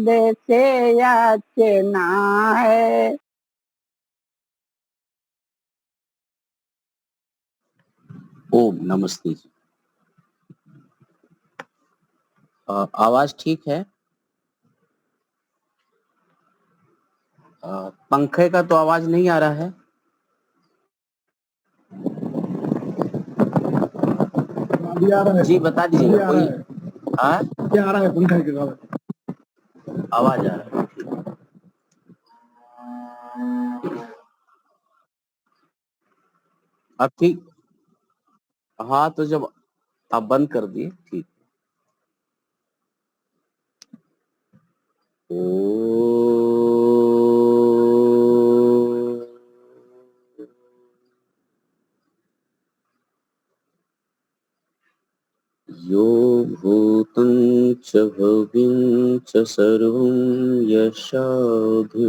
देशे याचना है। ओम नमस्ते जी। आवाज ठीक है? पंखे का तो आवाज नहीं आ रहा है। अभी आ रहा है जी बता दीजिएगा कोई। क्या आ रहा है पंखा के आवाज? आवाज आ रहा है। अब ठीक। हाँ तो जब आप बंद कर दिए ठीक। यो भूतं च भव्यं च सर्वं यशाधिष्ठते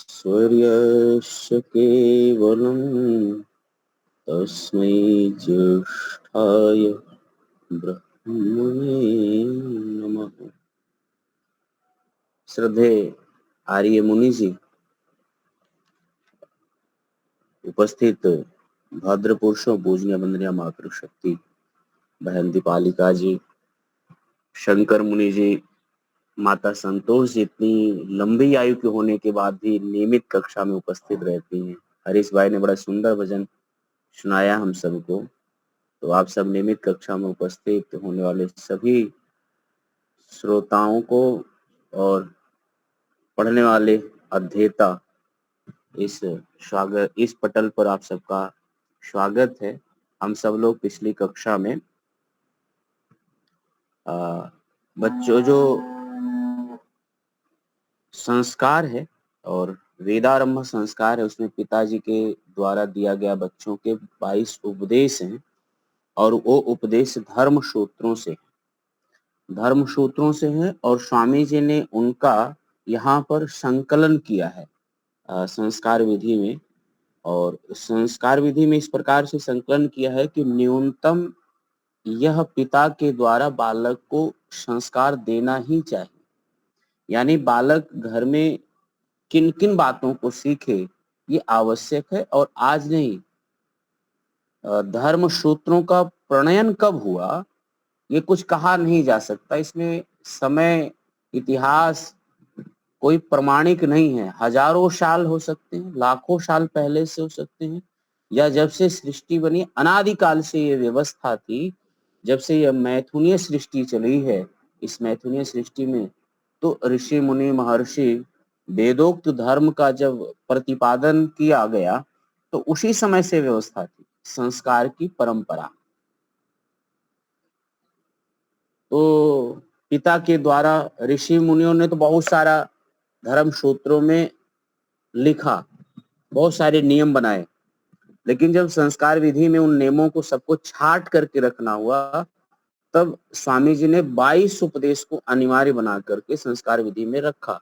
स्वर्यस्य केवलं तस्मै ज्येष्ठाय ब्रह्मणे नमः। श्रद्धे आर्य मुनि जी, उपस्थित भद्र पुरुषों, पूजनीय वंदनीय मातृशक्ति बहन दीपालिका जी, शंकर मुनि जी, माता संतोष जी इतनी लंबी आयु के होने के बाद भी नियमित कक्षा में उपस्थित रहती हैं। हरीश भाई ने बड़ा सुंदर भजन सुनाया हम सबको। तो आप सब नियमित कक्षा में उपस्थित होने वाले सभी श्रोताओं को और पढ़ने वाले अध्येता इस पटल पर आप सबका स्वागत है। हम सब लोग पिछली कक्षा में बच्चों जो संस्कार है और वेदारंभ संस्कार है उसमें पिताजी के द्वारा दिया गया बच्चों के 22 उपदेश हैं और वो उपदेश धर्म सूत्रों से हैं और स्वामी जी ने उनका यहाँ पर संकलन किया है संस्कार विधि में। और संस्कार विधि में इस प्रकार से संकलन किया है कि न्यूनतम यह पिता के द्वारा बालक को संस्कार देना ही चाहिए। यानी बालक घर में किन किन बातों को सीखे ये आवश्यक है। और आज नहीं, धर्म सूत्रों का प्रणयन कब हुआ ये कुछ कहा नहीं जा सकता। इसमें समय, इतिहास कोई प्रमाणिक नहीं है। हजारों साल हो सकते हैं, लाखों साल पहले से हो सकते हैं, या जब से सृष्टि बनी अनादिकाल से ये व्यवस्था थी। जब से यह मैथुनीय सृष्टि चली है, इस मैथुनीय सृष्टि में तो ऋषि मुनि महर्षि वेदोक्त धर्म का जब प्रतिपादन किया गया तो उसी समय से व्यवस्था थी संस्कार की परंपरा। तो पिता के द्वारा ऋषि मुनियों ने तो बहुत सारा धर्म सूत्रों में लिखा, बहुत सारे नियम बनाए, लेकिन जब संस्कार विधि में उन नियमों को सबको छाट करके रखना हुआ तब स्वामी जी ने 22 उपदेश को अनिवार्य बना करके संस्कार विधि में रखा।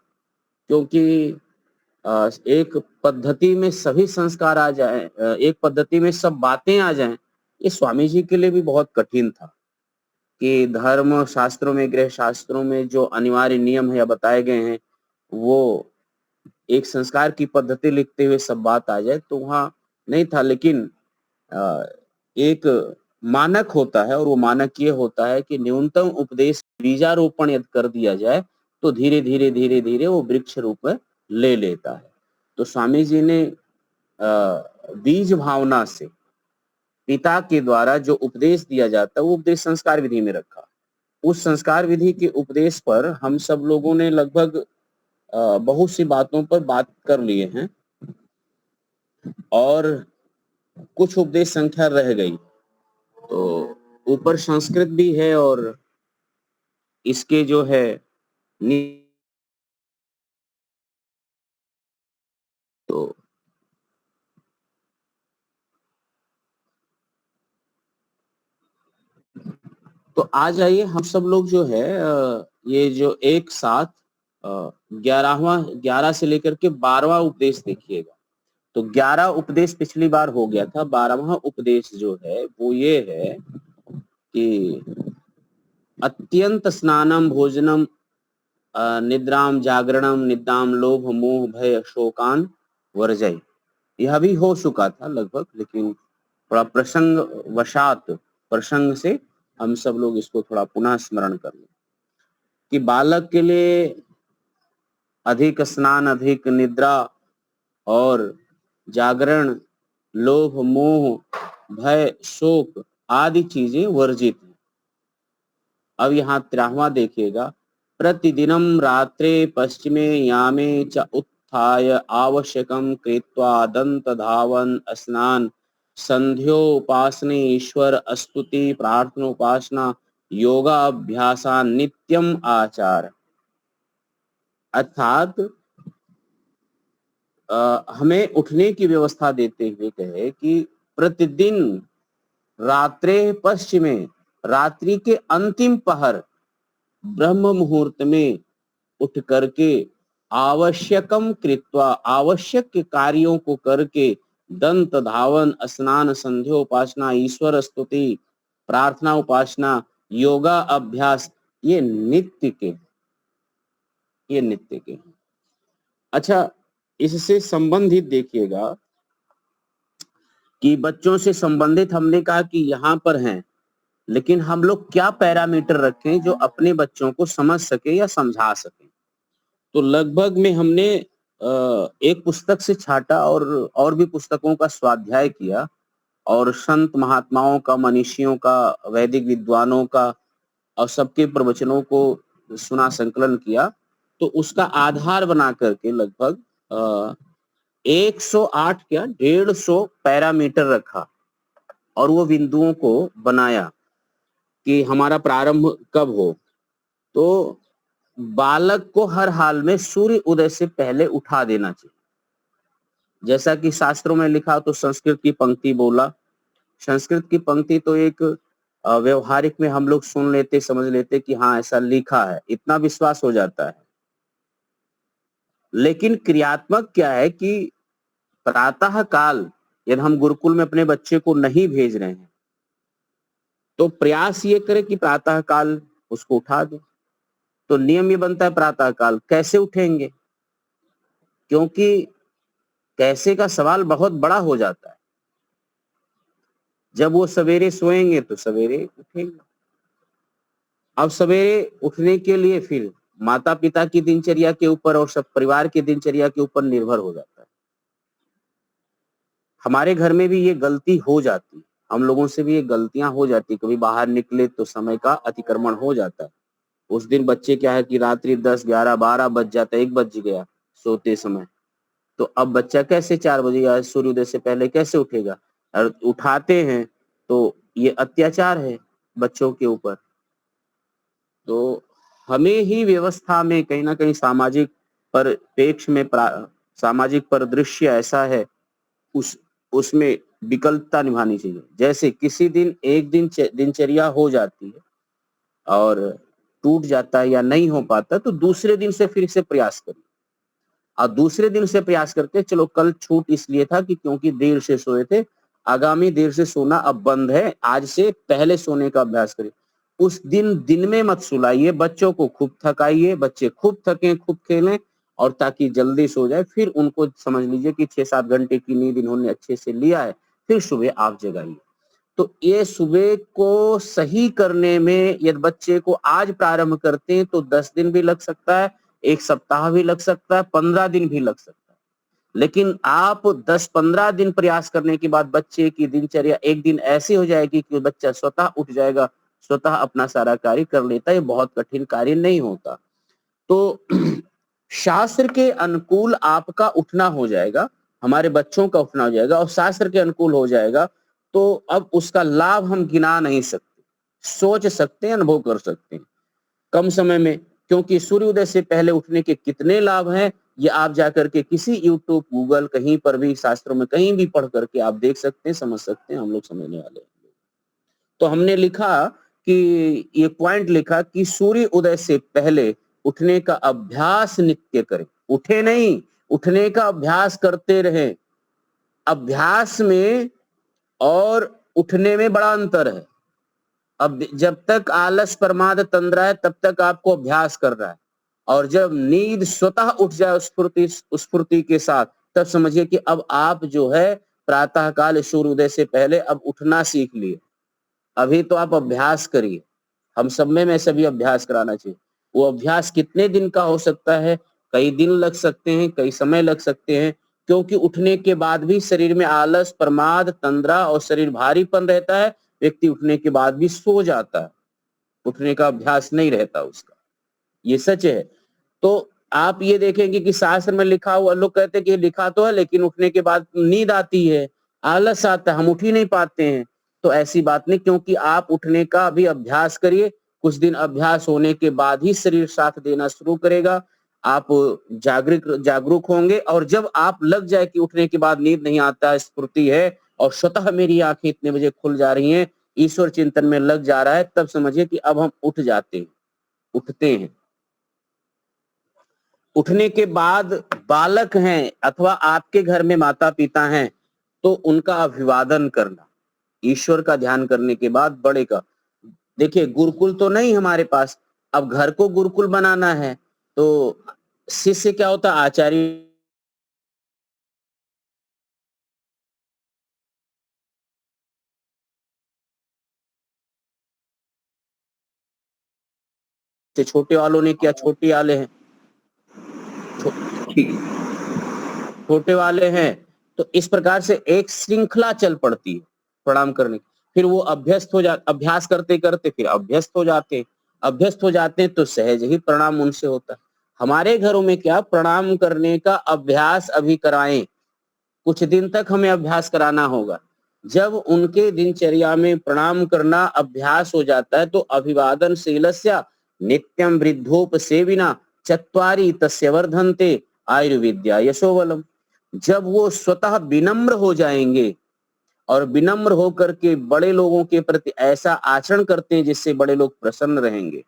क्योंकि एक पद्धति में सभी संस्कार आ जाए, एक पद्धति में सब बातें आ जाएं, ये स्वामी जी के लिए भी बहुत कठिन था। कि धर्म शास्त्रों में, गृह शास्त्रों में जो अनिवार्य नियम है या बताए गए हैं वो एक संस्कार की पद्धति लिखते हुए सब बात आ जाए तो वहां नहीं था। लेकिन एक मानक होता है और वो मानक ये होता है कि न्यूनतम उपदेश बीजारोपण यदि कर दिया जाए तो धीरे धीरे धीरे धीरे वो वृक्ष रूप में ले लेता है। तो स्वामी जी ने बीज भावना से पिता के द्वारा जो उपदेश दिया जाता है वो उपदेश संस्कार विधि में रखा। उस संस्कार विधि के उपदेश पर हम सब लोगों ने लगभग बहुत सी बातों पर बात कर लिए हैं और कुछ उपदेश संख्या रह गई। तो ऊपर संस्कृत भी है और इसके जो है तो आ जाइए हम सब लोग जो है ये जो एक साथ 11 से लेकर के 12वां उपदेश देखिएगा। तो 11 उपदेश पिछली बार हो गया था। 12वां उपदेश जो है वो ये है कि अत्यंत स्नानम भोजनम निद्राम जागरणम निद्राम लोभ मोह भय शोकान वर्जय। यह भी हो चुका था लगभग, लेकिन थोड़ा प्रसंग वशात, प्रसंग से हम सब लोग इसको थोड़ा पुनः स्मरण कर लें कि बालक के लिए अधिक स्नान, अधिक निद्रा और जागरण, लोभ मोह भय शोक आदि चीजें वर्जित हैं। अब यहाँ 13वां देखिएगा, प्रतिदिनम रात्रे पश्चिमे यामे च उत्थाय आवश्यकम कृत्वा दंत धावन स्नान संध्योपासने ईश्वर स्तुति प्रार्थनोपासना योगाभ्यासा नित्यम आचार। अर्थात हमें उठने की व्यवस्था देते हुए कहे कि प्रतिदिन रात्रे पश्चिमे, रात्रि के अंतिम पहर ब्रह्म मुहूर्त में उठ करके आवश्यकम कृत्वा, आवश्यक कार्यों को करके दंत धावन स्नान संध्योपासना ईश्वर स्तुति प्रार्थना उपासना योगा अभ्यास, ये नित्य के, ये नित्य के। अच्छा, इससे संबंधित देखिएगा कि बच्चों से संबंधित हमने कहा कि यहाँ पर हैं, लेकिन हम लोग क्या पैरामीटर रखें जो अपने बच्चों को समझ सके या समझा सके। तो लगभग में हमने एक पुस्तक से छाटा और भी पुस्तकों का स्वाध्याय किया और संत महात्माओं का, मनीषियों का, वैदिक विद्वानों का और सबके प्रवचनों को सुना, संकलन किया। तो उसका आधार बना करके लगभग 108 क्या 150 पैरामीटर रखा और वो बिंदुओं को बनाया कि हमारा प्रारंभ कब हो। तो बालक को हर हाल में सूर्य उदय से पहले उठा देना चाहिए, जैसा कि शास्त्रों में लिखा। तो संस्कृत की पंक्ति बोला, संस्कृत की पंक्ति तो एक व्यवहारिक में हम लोग सुन लेते, समझ लेते कि हाँ ऐसा लिखा है, इतना विश्वास हो जाता है। लेकिन क्रियात्मक क्या है कि प्रातः काल यदि हम गुरुकुल में अपने बच्चे को नहीं भेज रहे हैं तो प्रयास ये करें कि प्रातः काल उसको उठा दे। तो नियम ये बनता है प्रातः काल कैसे उठेंगे, क्योंकि कैसे का सवाल बहुत बड़ा हो जाता है। जब वो सवेरे सोएंगे तो सवेरे उठेंगे। अब सवेरे उठने के लिए फिर माता पिता की दिनचर्या के ऊपर और सब परिवार की दिनचर्या के ऊपर निर्भर हो जाता है। हमारे घर में भी ये गलती हो जाती है, हम लोगों से भी ये गलतियां हो जाती, कभी बाहर निकले तो समय का अतिक्रमण हो जाता है। उस दिन बच्चे क्या है कि रात्रि 10, 11, 12 बज जाता है, 1 बज गया सोते समय। तो अब बच्चा कैसे 4 बजे या सूर्योदय से पहले कैसे उठेगा, और उठाते हैं तो ये अत्याचार है बच्चों के ऊपर। तो हमें ही व्यवस्था में कहीं ना कहीं सामाजिक परिप्रेक्ष्य में सामाजिक परिदृश्य ऐसा है, उसमें विकल्पता निभानी चाहिए। जैसे किसी दिन एक दिन दिनचर्या हो जाती है और टूट जाता है या नहीं हो पाता, तो दूसरे दिन से फिर से प्रयास करिए। और दूसरे दिन से प्रयास करके चलो कल छूट इसलिए था कि क्योंकि देर से सोए थे, आगामी देर से सोना अब बंद है, आज से पहले सोने का अभ्यास करिए। उस दिन में मत सुलाइए, बच्चों को खूब थकाइए, बच्चे खूब थकें, खूब खेलें और ताकि जल्दी सो जाए। फिर उनको समझ लीजिए कि 6-7 घंटे की नींद इन्होंने अच्छे से लिया है, फिर सुबह आप जगाइए। तो ये सुबह को सही करने में यदि बच्चे को आज प्रारंभ करते हैं तो 10 दिन भी लग सकता है, 1 सप्ताह भी लग सकता है, 15 दिन भी लग सकता है। लेकिन आप 10-15 दिन प्रयास करने के बाद बच्चे की दिनचर्या एक दिन ऐसी हो जाएगी कि बच्चा स्वतः उठ जाएगा, स्वतः अपना सारा कार्य कर लेता है। ये बहुत कठिन कार्य नहीं होता। तो शास्त्र के अनुकूल आपका उठना हो जाएगा, हमारे बच्चों का उठना हो जाएगा और शास्त्र के अनुकूल हो जाएगा, तो अब उसका लाभ हम गिना नहीं सकते, सोच सकते हैं, अनुभव कर सकते हैं कम समय में। क्योंकि सूर्योदय से पहले उठने के कितने लाभ हैं, ये आप जाकर के किसी यूट्यूब, गूगल, कहीं पर भी शास्त्रों में कहीं भी पढ़ करके आप देख सकते हैं, समझ सकते हैं। हम लोग समझने वाले हैं। तो हमने लिखा कि ये पॉइंट लिखा कि सूर्य उदय से पहले उठने का अभ्यास नित्य करें। उठे नहीं, उठने का अभ्यास करते रहे। अभ्यास में और उठने में बड़ा अंतर है। अब जब तक आलस प्रमाद तंद्रा है तब तक आपको अभ्यास कर रहा है, और जब नींद स्वतः उठ जाए स्फूर्ति के साथ, तब समझिए कि अब आप जो है प्रातः काल सूर्योदय से पहले अब उठना सीख लिए। अभी तो आप अभ्यास करिए। हम सब में सभी अभ्यास कराना चाहिए। वो अभ्यास कितने दिन का हो सकता है? कई दिन लग सकते हैं, कई समय लग सकते हैं, क्योंकि उठने के बाद भी शरीर में आलस, प्रमाद, तंद्रा और शरीर भारीपन रहता है। व्यक्ति उठने के बाद भी सो जाता है, उठने का अभ्यास नहीं रहता उसका। ये सच है। तो आप ये देखेंगे कि शास्त्र में लिखा हुआ, लोग कहते हैं कि लिखा तो है लेकिन उठने के बाद नींद आती है, आलस आता है, हम उठ ही नहीं पाते हैं। तो ऐसी बात नहीं, क्योंकि आप उठने का भी अभ्यास करिए। कुछ दिन अभ्यास होने के बाद ही शरीर साथ देना शुरू करेगा। आप जागरूक होंगे, और जब आप लग जाए कि उठने के बाद नींद नहीं आता है, स्फूर्ति है और स्वतः मेरी आंखें इतने बजे खुल जा रही हैं, ईश्वर चिंतन में लग जा रहा है, तब समझिए कि अब हम उठ जाते हैं, उठते हैं। उठने के बाद बालक हैं अथवा आपके घर में माता पिता हैं, तो उनका अभिवादन करना, ईश्वर का ध्यान करने के बाद बड़े का। देखिए गुरुकुल तो नहीं हमारे पास, अब घर को गुरुकुल बनाना है, तो शिष्य क्या होता है? आचार्य से छोटे वालों ने किया, छोटे वाले हैं, ठीक, छोटे वाले हैं, तो इस प्रकार से एक श्रृंखला चल पड़ती है प्रणाम करने की। फिर वो अभ्यास करते करते फिर अभ्यस्त हो जाते हैं, तो सहज ही प्रणाम उनसे होता है। हमारे घरों में क्या प्रणाम करने का अभ्यास अभी कराएं, कुछ दिन तक हमें अभ्यास कराना होगा। जब उनके दिनचर्या में प्रणाम करना अभ्यास हो जाता है, तो अभिवादन शीलस्य नित्यम वृद्धोपसेविना चत्वारि तस्य वर्धन्ते आयुर्विद्या यशोबलम। जब वो स्वतः विनम्र हो जाएंगे और विनम्र होकर के बड़े लोगों के प्रति ऐसा आचरण करते हैं जिससे बड़े लोग प्रसन्न रहेंगे,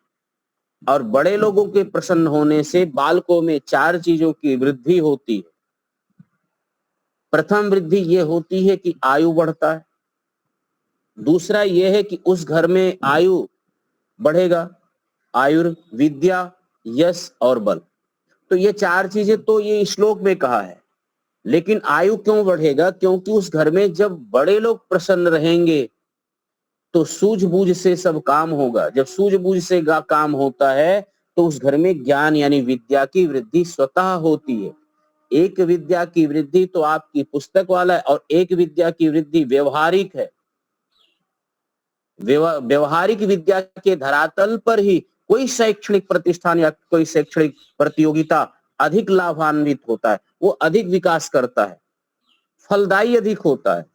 और बड़े लोगों के प्रसन्न होने से बालकों में 4 चीजों की वृद्धि होती है। प्रथम वृद्धि ये होती है कि आयु बढ़ता है। दूसरा ये है कि उस घर में आयु बढ़ेगा, आयुर्विद्या, यश और बल। तो ये 4 चीजें तो ये श्लोक में कहा है। लेकिन आयु क्यों बढ़ेगा? क्योंकि उस घर में जब बड़े लोग प्रसन्न रहेंगे तो सूझबूझ से सब काम होगा। जब सूझबूझ से काम होता है तो उस घर में ज्ञान यानी विद्या की वृद्धि स्वतः होती है। एक विद्या की वृद्धि तो आपकी पुस्तक वाला है, और एक विद्या की वृद्धि व्यवहारिक है। व्यवहारिक विद्या के धरातल पर ही कोई शैक्षणिक प्रतिष्ठान या कोई शैक्षणिक प्रतियोगिता अधिक लाभान्वित होता है, वो अधिक विकास करता है, फलदायी अधिक होता है।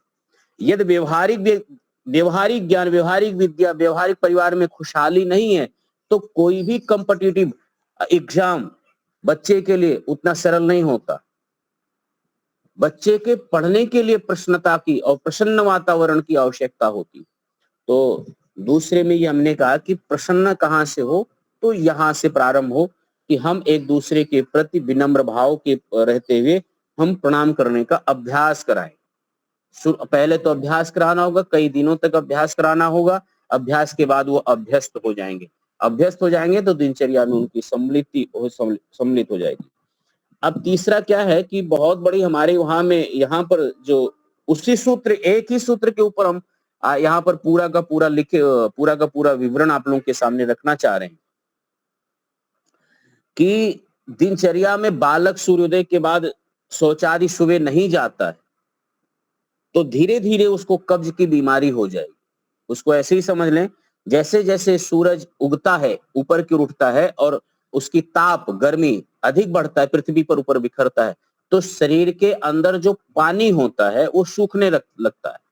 यदि व्यवहारिक ज्ञान, व्यवहारिक विद्या, व्यवहारिक परिवार में खुशहाली नहीं है, तो कोई भी कॉम्पिटिटिव एग्जाम बच्चे के लिए उतना सरल नहीं होता। बच्चे के पढ़ने के लिए प्रसन्नता की और प्रसन्न वातावरण की आवश्यकता होती। तो दूसरे में ये हमने कहा कि प्रसन्न कहाँ से हो, तो यहाँ से प्रारंभ हो कि हम एक दूसरे के प्रति विनम्र भाव के रहते हुए हम प्रणाम करने का अभ्यास कराएं। पहले तो अभ्यास कराना होगा, कई दिनों तक अभ्यास कराना होगा। अभ्यास के बाद वो अभ्यस्त हो जाएंगे। अभ्यस्त हो जाएंगे तो दिनचर्या में उनकी सम्मिलित हो जाएगी। अब तीसरा क्या है कि बहुत बड़ी हमारे वहां में यहाँ पर जो उसी सूत्र, एक ही सूत्र के ऊपर हम यहाँ पर पूरा का पूरा विवरण आप लोगों के सामने रखना चाह रहे हैं कि दिनचर्या में बालक सूर्योदय के बाद शौचादि सुबह नहीं जाता है, तो धीरे धीरे उसको कब्ज की बीमारी हो जाएगी। उसको ऐसे ही समझ लें, जैसे जैसे सूरज उगता है, ऊपर की ओर उठता है और उसकी ताप गर्मी अधिक बढ़ता है, पृथ्वी पर ऊपर बिखरता है, तो शरीर के अंदर जो पानी होता है वो सूखने लगता है।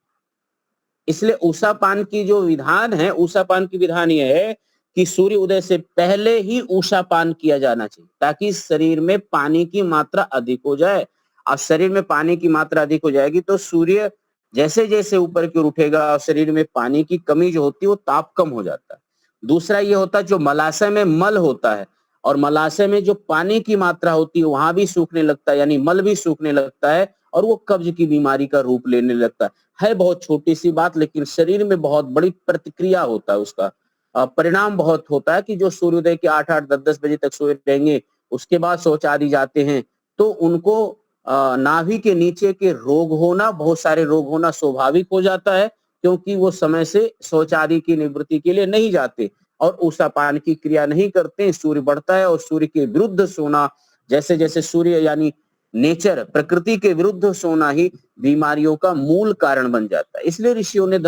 इसलिए ऊषापान की जो विधान है, ऊषापान की विधान यह है कि सूर्य उदय से पहले ही ऊषापान किया जाना चाहिए, ताकि शरीर में पानी की मात्रा अधिक हो जाए। और शरीर में पानी की मात्रा अधिक हो जाएगी तो सूर्य जैसे जैसे ऊपर की ओर उठेगा और शरीर में पानी की कमी जो होती है वो ताप कम हो जाता है। दूसरा ये होता है जो मलाशय में मल होता है, और मलाशय में जो पानी की मात्रा होती है वहां भी सूखने लगता है, यानी मल भी सूखने लगता है और वो कब्ज की बीमारी का रूप लेने लगता है बहुत छोटी सी बात, लेकिन शरीर में बहुत बड़ी प्रतिक्रिया होता है उसका। परिणाम बहुत होता है कि जो सूर्योदय के 8-8 10-10 बजे तक सोए रहेंगे, उसके बाद शौच आदि जाते हैं, तो उनको नाभि के नीचे के रोग होना, बहुत सारे रोग होना स्वाभाविक हो जाता है, क्योंकि वो समय से शौच आदि की निवृत्ति के लिए नहीं जाते और ऊषापान की क्रिया नहीं करते। सूर्य बढ़ता है और सूर्य के विरुद्ध सोना, जैसे जैसे सूर्य यानी नेचर, प्रकृति के विरुद्ध सोना ही बीमारियों का मूल कारण बन जाता है। इसलिए ऋषियों ने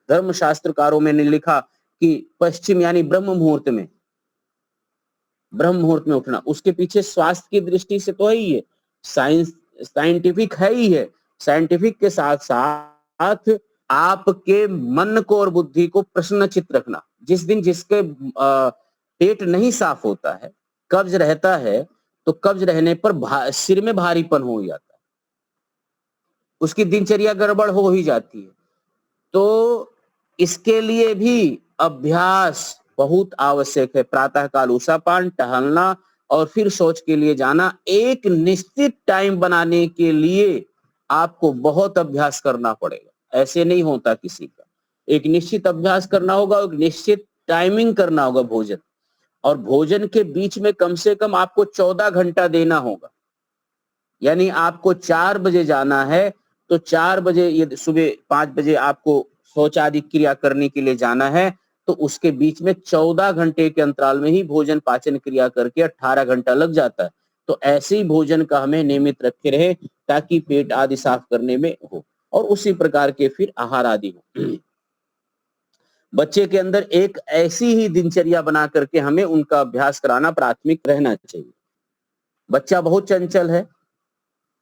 धर्म शास्त्रकारों में ने लिखा कि पश्चिम यानी ब्रह्म मुहूर्त में उठना, उसके पीछे स्वास्थ्य की दृष्टि से तो है ही है, साइंटिफिक है ही है। साइंटिफिक के साथ साथ आपके मन को और बुद्धि को प्रसन्नचित्त रखना। जिस दिन जिसके पेट नहीं साफ होता है, कब्ज रहता है, तो कब्ज रहने पर सिर में भारीपन हो जाता है, उसकी दिनचर्या गड़बड़ हो ही जाती है। तो इसके लिए भी अभ्यास बहुत आवश्यक है। प्रातःकाल ऊषापान, टहलना और फिर शौच के लिए जाना। एक निश्चित टाइम बनाने के लिए आपको बहुत अभ्यास करना पड़ेगा, ऐसे नहीं होता किसी का। एक निश्चित अभ्यास करना होगा, एक निश्चित टाइमिंग करना होगा भोजन, और भोजन के बीच में कम से कम आपको 14 घंटा देना होगा। यानी आपको 4 बजे जाना है तो 4 बजे, ये सुबह 5 बजे आपको शौच आदि क्रिया करने के लिए जाना है, तो उसके बीच में 14 घंटे के अंतराल में ही भोजन पाचन क्रिया करके 18 घंटा लग जाता है। तो ऐसे ही भोजन का हमें नियमित रखे रहे ताकि पेट आदि साफ करने में हो, और उसी प्रकार के फिर आहार आदि हो। बच्चे के अंदर एक ऐसी ही दिनचर्या बना करके हमें उनका अभ्यास कराना प्राथमिक रहना चाहिए। बच्चा बहुत चंचल है,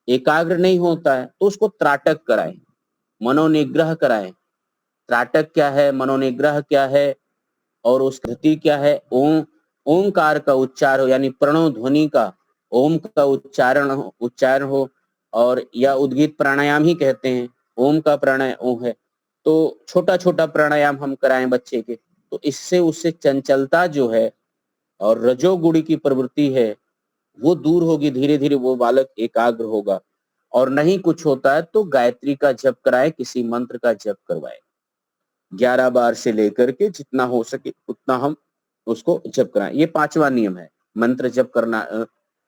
एकाग्र नहीं होता है, तो उसको त्राटक कराएं, मनोनिग्रह कराएं। त्राटक क्या है, मनोनिग्रह क्या है और उस कृति क्या है? ओंकार का उच्चार हो, यानी प्रणव ध्वनि का ओम का उच्चारण हो, और या उद्गीत प्राणायाम ही कहते हैं, ओम का प्राणायाम ओम है, तो छोटा छोटा प्राणायाम हम कराएं बच्चे के, तो इससे उससे चंचलता जो है और रजोगुणी की प्रवृत्ति है वो दूर होगी, धीरे धीरे वो बालक एकाग्र होगा। और नहीं कुछ होता है तो गायत्री का जप कराए, किसी मंत्र का जप करवाए, 11 बार से लेकर के जितना हो सके उतना हम उसको जप कराएं। ये 5वां नियम है, मंत्र जप करना,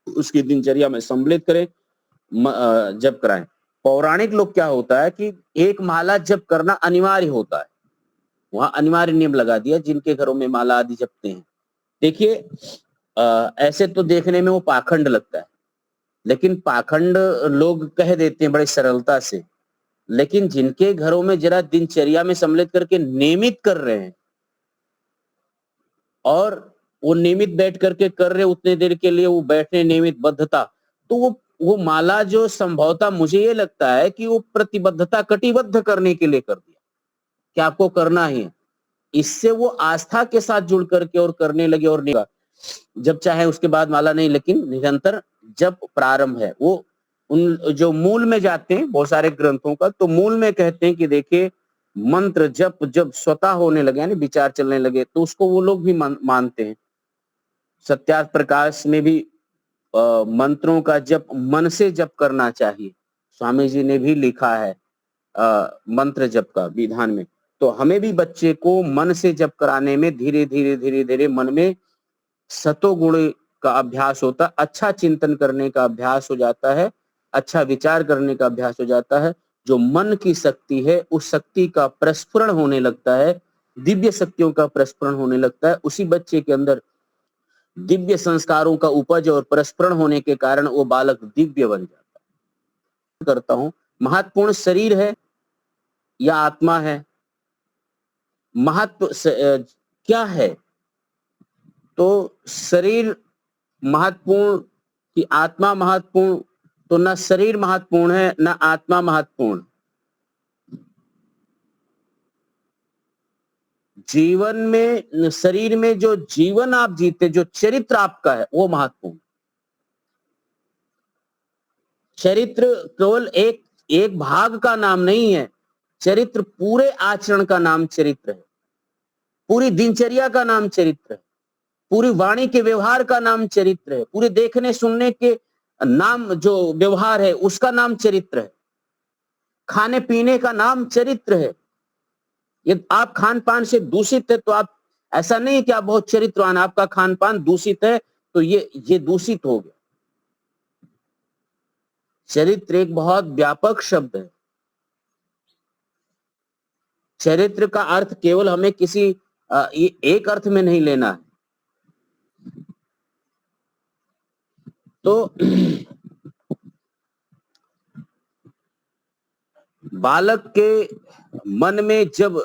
उसकी दिनचर्या में सम्मिलित करें, जप कराएं। पौराणिक लोग क्या होता है कि एक माला जप करना अनिवार्य होता है, वहां अनिवार्य नियम लगा दिया जिनके घरों में माला आदि जपते हैं। देखिए ऐसे तो देखने में वो पाखंड लगता है, लेकिन पाखंड लोग कह देते हैं बड़े सरलता से, लेकिन जिनके घरों में जरा दिनचर्या में सम्मिलित करके नियमित कर रहे हैं और वो नियमित बैठ करके कर रहे उतने देर के लिए, वो बैठने नियमित बद्धता, तो वो माला जो संभवतः मुझे ये लगता है कि वो प्रतिबद्धता कटिबद्ध करने के लिए कर दिया कि आपको करना ही है। इससे वो आस्था के साथ जुड़ करके और करने लगे, और जब चाहे उसके बाद माला नहीं, लेकिन निरंतर जब प्रारंभ है। वो उन जो मूल में जाते हैं बहुत सारे ग्रंथों का, तो मूल में कहते हैं कि देखिए मंत्र जब जब स्वतः होने लगे, यानी विचार चलने लगे, तो उसको वो लोग भी मानते हैं। सत्यार्थ प्रकाश में भी मंत्रों का जप मन से जप करना चाहिए, स्वामी जी ने भी लिखा है मंत्र जप का विधान में। तो हमें भी बच्चे को मन से जप कराने में धीरे धीरे मन में सतोगुण का अभ्यास होता है, अच्छा चिंतन करने का अभ्यास हो जाता है, अच्छा विचार करने का अभ्यास हो जाता है। जो मन की शक्ति है उस शक्ति का प्रस्फुरण होने लगता है, दिव्य शक्तियों का प्रस्फुरण होने लगता है। उसी बच्चे के अंदर दिव्य संस्कारों का उपज और प्रस्फुरण होने के कारण वो बालक दिव्य बन जाता है। करता हूं, महत्वपूर्ण शरीर है या आत्मा है? महत्व क्या है? तो शरीर महत्वपूर्ण कि आत्मा महत्वपूर्ण? तो ना शरीर महत्वपूर्ण है ना आत्मा महत्वपूर्ण। जीवन में, शरीर में जो जीवन आप जीते, जो चरित्र आपका है वो महत्वपूर्ण। चरित्र केवल एक भाग का नाम नहीं है, चरित्र पूरे आचरण का नाम चरित्र है, पूरी दिनचर्या का नाम चरित्र है। पूरी वाणी के व्यवहार का नाम चरित्र है, पूरे देखने सुनने के नाम जो व्यवहार है उसका नाम चरित्र है, खाने पीने का नाम चरित्र है। ये आप खान पान से दूषित है तो आप, ऐसा नहीं कि आप बहुत चरित्रवान, आपका खान पान दूषित है तो ये दूषित हो गया। चरित्र एक बहुत व्यापक शब्द है। चरित्र का अर्थ केवल हमें किसी एक अर्थ में नहीं लेना है। तो बालक के मन में जब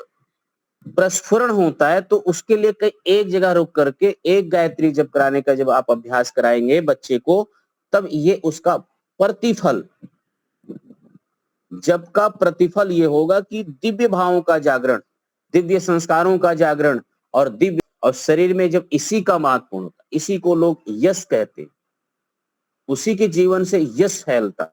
प्रस्फुरण होता है तो उसके लिए कहीं एक जगह रुक करके एक गायत्री जप कराने का जब आप अभ्यास कराएंगे बच्चे को, तब ये उसका प्रतिफल, जब का प्रतिफल ये होगा कि दिव्य भावों का जागरण, दिव्य संस्कारों का जागरण और दिव्य, और शरीर में जब इसी का महत्वपूर्ण होता, इसी को लोग यश कहते, उसी के जीवन से यश फैलता।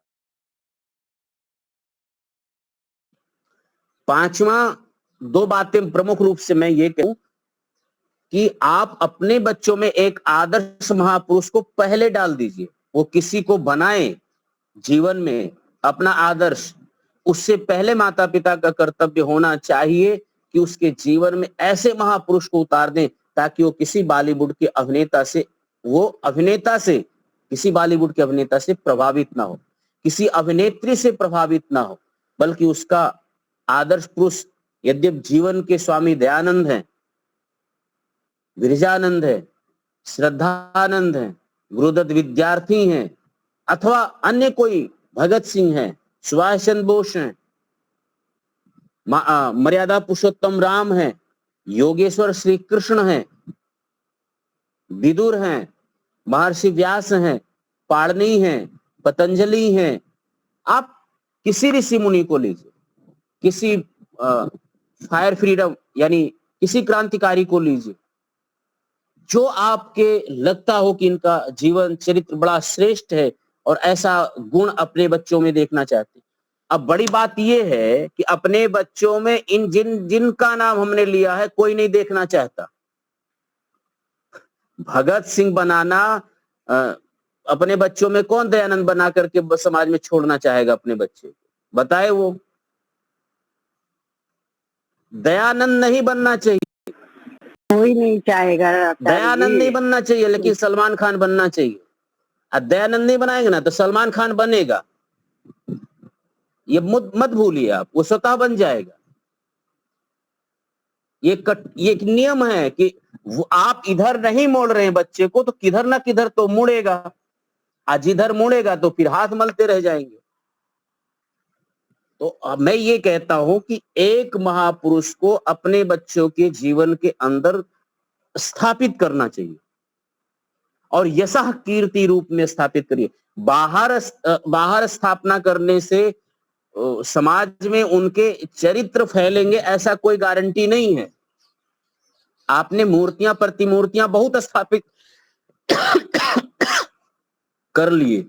पांचवा, दो बातें प्रमुख रूप से मैं ये कहूं कि आप अपने बच्चों में एक आदर्श महापुरुष को पहले डाल दीजिए। वो किसी को बनाए जीवन में अपना आदर्श, उससे पहले माता पिता का कर्तव्य होना चाहिए कि उसके जीवन में ऐसे महापुरुष को उतार दें ताकि वो किसी बॉलीवुड के अभिनेता से, किसी बॉलीवुड के अभिनेता से प्रभावित ना हो, किसी अभिनेत्री से प्रभावित ना हो, बल्कि उसका आदर्श पुरुष यद्यप जीवन के स्वामी दयानंद हैं, विरजानंद है, श्रद्धानंद है, गुरुदत्त विद्यार्थी हैं, अथवा अन्य कोई भगत सिंह है, सुभाष चंद्र बोस हैं, मर्यादा पुरुषोत्तम राम है, योगेश्वर श्री कृष्ण है, विदुर हैं, महर्षि व्यास हैं, पाणिनि हैं, पतंजलि हैं। आप किसी ऋषि मुनि को लीजिए, किसी फायर फ्रीडम यानी किसी क्रांतिकारी को लीजिए, जो आपके लगता हो कि इनका जीवन चरित्र बड़ा श्रेष्ठ है और ऐसा गुण अपने बच्चों में देखना चाहते हैं। अब बड़ी बात यह है कि अपने बच्चों में इन जिनका नाम हमने लिया है कोई नहीं देखना चाहता। भगत सिंह बनाना, अपने बच्चों में कौन दयानंद बना करके समाज में छोड़ना चाहेगा अपने बच्चे को? बताए वो दयानंद नहीं बनना चाहिए, कोई नहीं चाहेगा, दयानंद नहीं बनना चाहिए, लेकिन सलमान खान बनना चाहिए। दयानंद नहीं बनाएंगे ना तो सलमान खान बनेगा, ये मत भूलिए आप, वो स्वतः बन जाएगा। ये एक नियम है कि वो आप इधर नहीं मोड़ रहे हैं बच्चे को तो किधर ना किधर तो मुड़ेगा, आज इधर मुड़ेगा तो फिर हाथ मलते रह जाएंगे। तो मैं ये कहता हूं कि एक महापुरुष को अपने बच्चों के जीवन के अंदर स्थापित करना चाहिए और यशः कीर्ति रूप में स्थापित करिए। बाहर स्थापना करने से समाज में उनके चरित्र फैलेंगे ऐसा कोई गारंटी नहीं है। आपने मूर्तियां प्रतिमूर्तियां बहुत स्थापित कर लिए।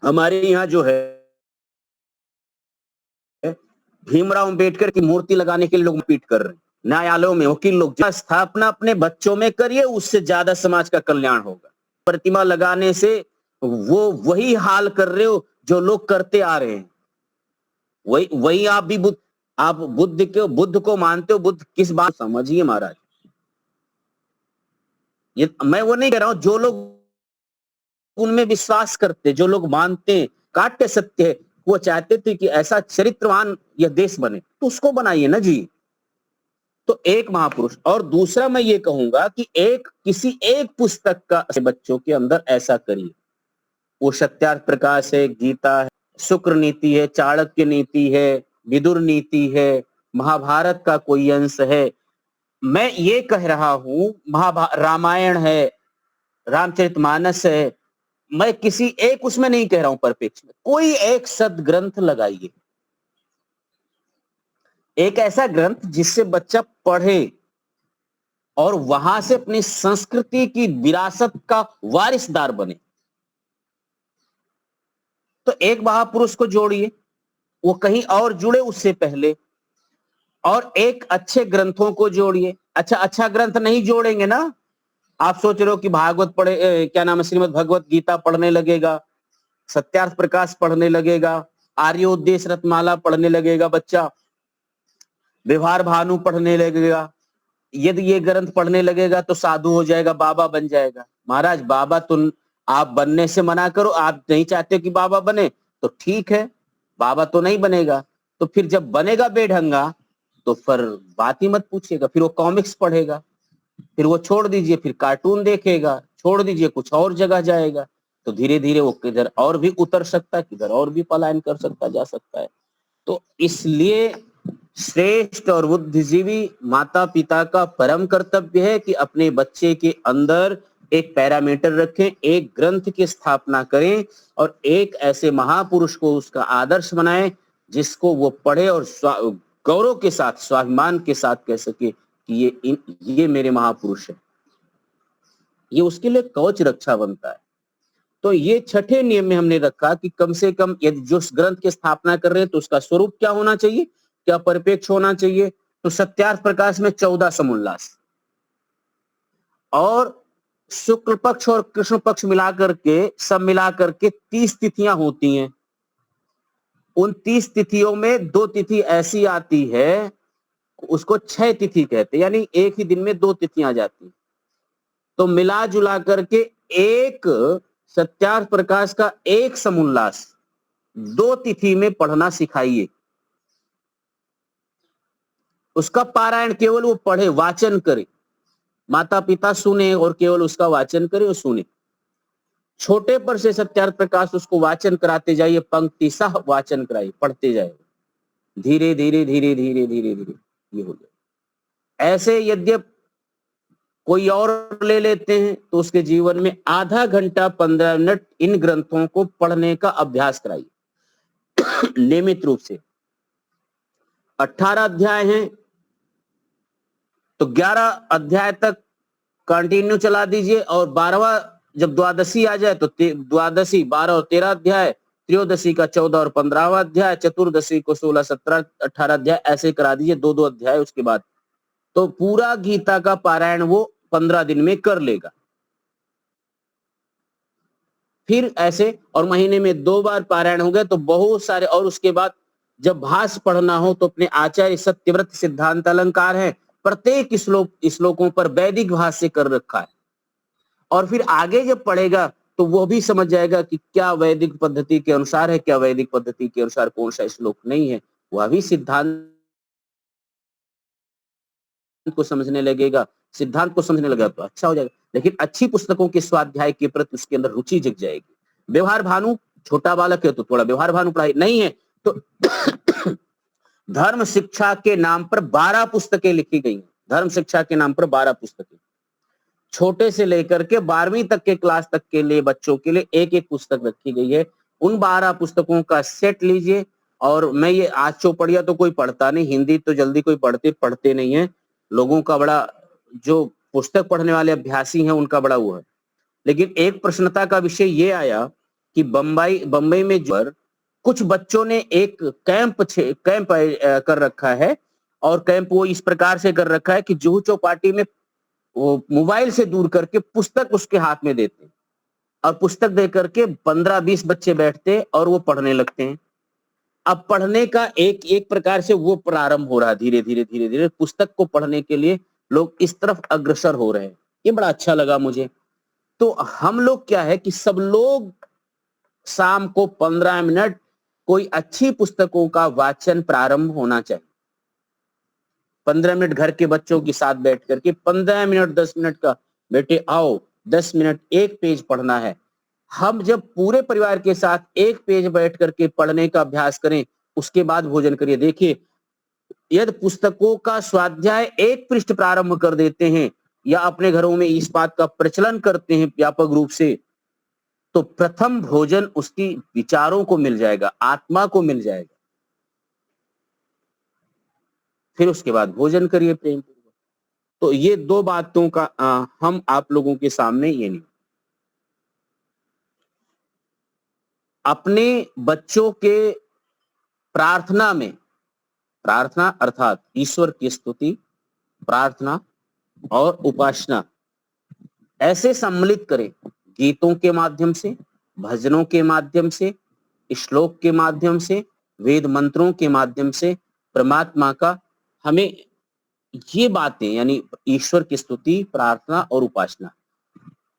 हमारे यहाँ जो है भीमराव अंबेडकर की मूर्ति लगाने के लिए लोग पीट कर रहे हैं, न्यायालयों में वकील लोग। स्थापना अपने बच्चों में करिए, उससे ज्यादा समाज का कल्याण होगा। प्रतिमा लगाने से वो वही हाल कर रहे हो जो लोग करते आ रहे हैं। वही आप भी आप बुद्ध को मानते हो। बुद्ध किस बात समझिए महाराज, ये मैं वो नहीं कह रहा हूं, जो लोग उनमें विश्वास करते, जो लोग मानते, काट्य सत्य है, वो चाहते थे कि ऐसा चरित्रवान यह देश बने, तो उसको बनाइए ना जी। तो एक महापुरुष। और दूसरा मैं ये कहूंगा कि किसी एक पुस्तक का बच्चों के अंदर ऐसा करिए। वो सत्यार्थ प्रकाश है, गीता है, शुक्र नीति है, चाणक्य नीति है, विदुर नीति है, महाभारत का कोई अंश है। मैं ये कह रहा हूं रामायण है, रामचरितमानस है। मैं किसी एक उसमें नहीं कह रहा हूं, परिप्रेक्ष्य में कोई एक सदग्रंथ लगाइए, एक ऐसा ग्रंथ जिससे बच्चा पढ़े और वहां से अपनी संस्कृति की विरासत का वारिसदार बने। तो एक महापुरुष को जोड़िए, वो कहीं और जुड़े उससे पहले, और एक अच्छे ग्रंथों को जोड़िए, अच्छा अच्छा ग्रंथ नहीं जोड़ेंगे ना। आप सोच रहे हो कि भागवत पढ़े क्या नाम है, श्रीमद् भगवत गीता पढ़ने लगेगा, सत्यार्थ प्रकाश पढ़ने लगेगा, आर्योद्देश रत्नमाला पढ़ने लगेगा बच्चा, व्यवहार भानु पढ़ने लगेगा। यदि ये ग्रंथ पढ़ने लगेगा तो साधु हो जाएगा, बाबा बन जाएगा। महाराज बाबा तो आप बनने से मना करो, आप नहीं चाहते कि बाबा बने तो ठीक है, बाबा तो नहीं बनेगा। तो फिर जब बनेगा बेढंगा तो फिर बात ही मत पूछिएगा, फिर वो कॉमिक्स पढ़ेगा, फिर वो छोड़ दीजिए, फिर कार्टून देखेगा, छोड़ दीजिए कुछ और जगह जाएगा। तो धीरे धीरे वो किधर और भी उतर सकता है, किधर और भी पलायन कर सकता जा सकता है। तो इसलिए श्रेष्ठ और बुद्धिजीवी माता पिता का परम कर्तव्य है कि अपने बच्चे के अंदर एक पैरामीटर रखें, एक ग्रंथ की स्थापना करें और एक ऐसे महापुरुष को उसका आदर्श बनाएं जिसको वो पढ़े और गौरव के साथ, स्वाभिमान के साथ कह सके कि ये मेरे महापुरुष है। ये उसके लिए कवच रक्षा बनता है। तो ये छठे नियम में हमने रखा कि कम से कम यदि जो ग्रंथ की स्थापना कर रहे हैं तो उसका स्वरूप क्या होना चाहिए, क्या परिपेक्ष होना चाहिए। तो सत्यार्थ प्रकाश में 14 समुल्लास और शुक्ल पक्ष और कृष्ण पक्ष मिलाकर के सब मिलाकर के 30 तिथियां होती हैं। उन 30 तिथियों में 2 तिथि ऐसी आती है उसको 6 तिथि कहते हैं, यानी एक ही दिन में 2 तिथियां आ जाती हैं। तो मिला जुला करके एक सत्यार्थ प्रकाश का एक समुल्लास 2 तिथि में पढ़ना सिखाइए। उसका पारायण केवल वो पढ़े, वाचन करे, माता पिता सुने और केवल उसका वाचन करे और सुने। छोटे पर से सत्यार्थ प्रकाश उसको वाचन कराते जाइए, पंक्ति सह वाचन कराइए, पढ़ते जाए, धीरे धीरे धीरे धीरे धीरे धीरे ये हो जाए। ऐसे यद्यप कोई और ले लेते हैं तो उसके जीवन में आधा घंटा 15 मिनट इन ग्रंथों को पढ़ने का अभ्यास कराइए नियमित रूप से। 18 अध्याय हैं तो 11 अध्याय तक कंटिन्यू चला दीजिए और 12वां जब द्वादशी आ जाए तो द्वादशी 12 और 13 अध्याय, त्रयोदशी का 14 और 15वां अध्याय, चतुर्दशी को 16, 17, 18 अध्याय ऐसे करा दीजिए, 2-2 अध्याय उसके बाद। तो पूरा गीता का पारायण वो 15 दिन में कर लेगा। फिर ऐसे और महीने में 2 बार पारायण हो गए तो बहुत सारे। और उसके बाद जब भाष्य पढ़ना हो तो अपने आचार्य सत्यव्रत सिद्धांत अलंकार है, प्रत्येक श्लोकों पर वैदिक भाष्य कर रखा है। और फिर आगे जब पढ़ेगा तो वो भी समझ जाएगा कि क्या वैदिक पद्धति के अनुसार है, क्या वैदिक पद्धति के अनुसार कौन सा श्लोक नहीं है। वह भी सिद्धांत को समझने लगेगा, सिद्धांत को समझने लगेगा तो अच्छा हो जाएगा। लेकिन अच्छी पुस्तकों के स्वाध्याय के प्रति उसके अंदर रुचि जग जाएगी। व्यवहार भानु, छोटा बालक है तो थोड़ा व्यवहार भानु पढ़ाई नहीं है तो धर्म शिक्षा के नाम पर 12 पुस्तकें लिखी गई हैं। धर्म शिक्षा के नाम पर 12 पुस्तकें, छोटे से लेकर के 12वीं तक के क्लास तक के लिए बच्चों के लिए एक एक पुस्तक रखी गई है। उन 12 पुस्तकों का सेट लीजिए। और मैं ये आज चौपड़िया तो कोई पढ़ता नहीं, हिंदी तो जल्दी कोई पढ़ते नहीं है। लोगों का बड़ा, जो पुस्तक पढ़ने वाले अभ्यासी हैं उनका बड़ा वो है। लेकिन एक प्रश्नता का विषय ये आया कि बंबई में जो कुछ बच्चों ने एक कैंप कर रखा है और कैंप वो इस प्रकार से कर रखा है कि जुहू चौपाटी में वो मोबाइल से दूर करके पुस्तक उसके हाथ में देते हैं और पुस्तक दे करके 15-20 बच्चे बैठते हैं और वो पढ़ने लगते हैं। अब पढ़ने का एक प्रकार से वो प्रारंभ हो रहा है, धीरे धीरे धीरे धीरे पुस्तक को पढ़ने के लिए लोग इस तरफ अग्रसर हो रहे हैं। ये बड़ा अच्छा लगा मुझे। तो हम लोग क्या है कि सब लोग शाम को 15 मिनट कोई अच्छी पुस्तकों का वाचन प्रारंभ होना चाहिए। 15 मिनट घर के बच्चों के साथ बैठ करके 15 मिनट 10 मिनट का, बेटे आओ 10 मिनट एक पेज पढ़ना है। हम जब पूरे परिवार के साथ एक पेज बैठ करके पढ़ने का अभ्यास करें उसके बाद भोजन करिए। देखिए यदि पुस्तकों का स्वाध्याय एक पृष्ठ प्रारंभ कर देते हैं या अपने घरों में इस बात का प्रचलन करते हैं व्यापक रूप से, तो प्रथम भोजन उसकी विचारों को मिल जाएगा, आत्मा को मिल जाएगा। फिर उसके बाद भोजन करिए प्रेम पूर्वक। तो ये 2 बातों का हम आप लोगों के सामने ये नहीं, अपने बच्चों के प्रार्थना में, प्रार्थना अर्थात ईश्वर की स्तुति, प्रार्थना और उपासना ऐसे सम्मिलित करें, गीतों के माध्यम से, भजनों के माध्यम से, श्लोक के माध्यम से, वेद मंत्रों के माध्यम से परमात्मा का हमें ये बातें यानी ईश्वर की स्तुति, प्रार्थना और उपासना,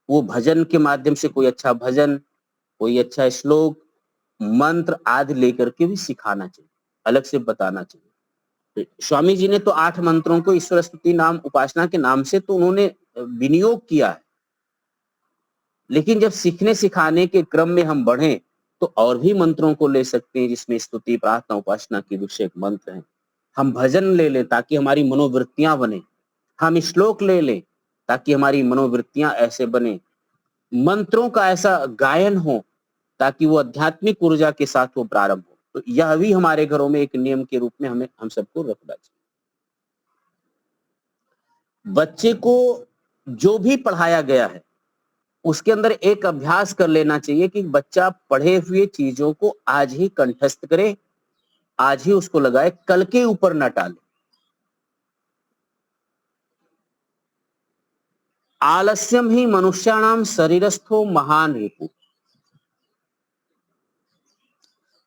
वो भजन के माध्यम से कोई अच्छा भजन, कोई अच्छा श्लोक, मंत्र आदि लेकर के भी सिखाना चाहिए, अलग से बताना चाहिए। स्वामी जी ने तो 8 मंत्रों को ईश्वर स्तुति नाम उपासना के नाम से तो उन्होंने विनियोग किया है, लेकिन जब सीखने सिखाने के क्रम में हम बढ़े तो और भी मंत्रों को ले सकते हैं जिसमें स्तुति, प्रार्थना, उपासना के विषय मंत्र हैं। हम भजन ले लें ताकि हमारी मनोवृत्तियां बने, हम श्लोक ले लें ताकि हमारी मनोवृत्तियां ऐसे बने, मंत्रों का ऐसा गायन हो ताकि वो आध्यात्मिक ऊर्जा के साथ वो प्रारंभ हो। तो यह भी हमारे घरों में एक नियम के रूप में हमें हम सबको रखना चाहिए। बच्चे को जो भी पढ़ाया गया है उसके अंदर एक अभ्यास कर लेना चाहिए कि बच्चा पढ़े हुए चीजों को आज ही कंठस्थ करे, आज ही उसको लगाए, कल के ऊपर न टाले। आलस्यम ही मनुष्याणाम शरीरस्थो महान रिपु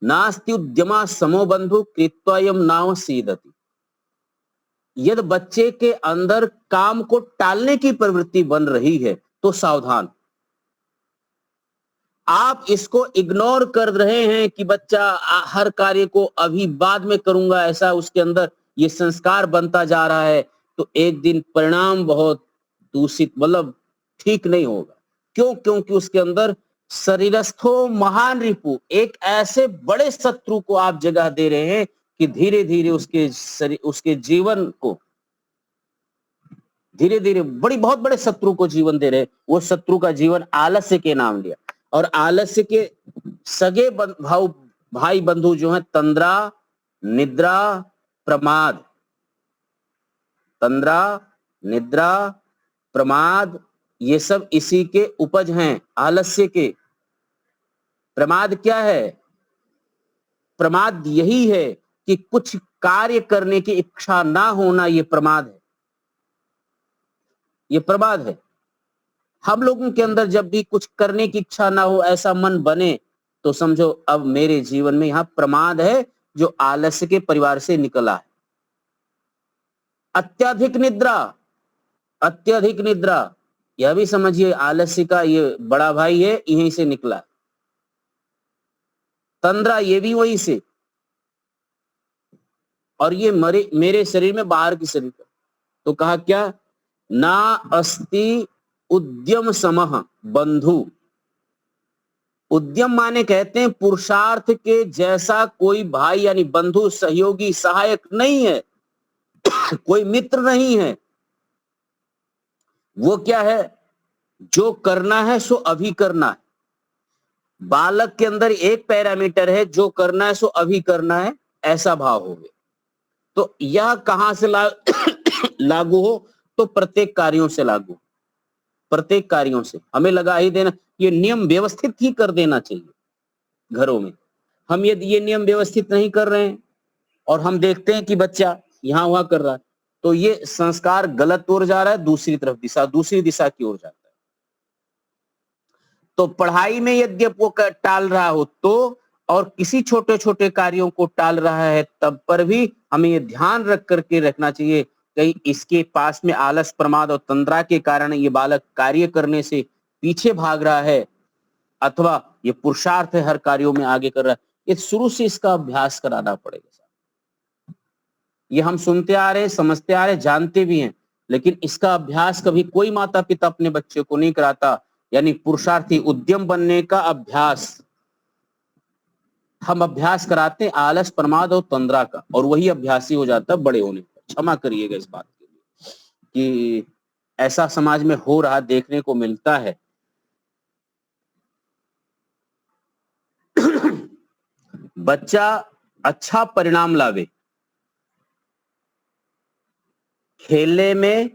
नास्ति उद्यमा समो बंधु कृत्वायम नाम सीदति। यदि बच्चे के अंदर काम को टालने की प्रवृत्ति बन रही है तो सावधान, आप इसको इग्नोर कर रहे हैं कि बच्चा हर कार्य को अभी बाद में करूंगा, ऐसा उसके अंदर ये संस्कार बनता जा रहा है, तो एक दिन परिणाम बहुत दूषित मतलब ठीक नहीं होगा। क्यों? क्योंकि उसके अंदर शरीरस्थो महान रिपु, एक ऐसे बड़े शत्रु को आप जगह दे रहे हैं कि धीरे धीरे उसके जीवन को धीरे धीरे बहुत बड़े शत्रु को जीवन दे रहे हैं। वो शत्रु का जीवन आलस्य के नाम लिया, और आलस्य के सगे भाई बंधु जो हैं तंद्रा, निद्रा, प्रमाद। तंद्रा, निद्रा, प्रमाद ये सब इसी के उपज हैं, आलस्य के। प्रमाद क्या है? प्रमाद यही है कि कुछ कार्य करने की इच्छा ना होना, ये प्रमाद है, ये प्रमाद है। हम लोगों के अंदर जब भी कुछ करने की इच्छा ना हो, ऐसा मन बने, तो समझो अब मेरे जीवन में यहां प्रमाद है जो आलस्य के परिवार से निकला है। अत्यधिक निद्रा, अत्यधिक निद्रा यह भी समझिए आलस्य का ये बड़ा भाई है, यहीं से निकला। तंद्रा ये भी वहीं से, और ये मेरे शरीर में बाहर की शरीर का। तो कहा क्या? ना अस्ति उद्यम समह बंधु। उद्यम माने कहते हैं पुरुषार्थ के जैसा कोई भाई यानी बंधु, सहयोगी, सहायक नहीं है कोई मित्र नहीं है। वो क्या है? जो करना है सो अभी करना है। बालक के अंदर एक पैरामीटर है, जो करना है सो अभी करना है, ऐसा भाव हो गया। तो यह कहां से लागू हो? तो प्रत्येक कार्यों से लागू, प्रत्येक कार्यों से हमें लगा ही देना, ये नियम व्यवस्थित ही कर देना चाहिए घरों में। हम यदि ये नियम व्यवस्थित नहीं कर रहे हैं और हम देखते हैं कि बच्चा यहां वहां कर रहा है, तो ये संस्कार गलत ओर जा रहा है, दूसरी तरफ दूसरी दिशा की ओर जाता है। तो पढ़ाई में यदि वो टाल रहा हो तो, और किसी छोटे छोटे कार्यों को टाल रहा है तब पर भी हमें ये ध्यान रख करके रखना चाहिए, कहीं इसके पास में आलस, प्रमाद और तंद्रा के कारण ये बालक कार्य करने से पीछे भाग रहा है, अथवा ये पुरुषार्थ है हर कार्यों में आगे कर रहा है। ये शुरू से इसका अभ्यास कराना पड़ेगा। ये हम सुनते आ रहे, समझते आ रहे, जानते भी हैं, लेकिन इसका अभ्यास कभी कोई माता पिता अपने बच्चे को नहीं कराता। यानी पुरुषार्थी, उद्यम बनने का अभ्यास हम अभ्यास कराते हैं आलस, प्रमाद और तंद्रा का, और वही अभ्यासी हो जाता है बड़े होने पर। क्षमा करिएगा इस बात के लिए कि ऐसा समाज में हो रहा देखने को मिलता है। बच्चा अच्छा परिणाम लावे, खेलने में,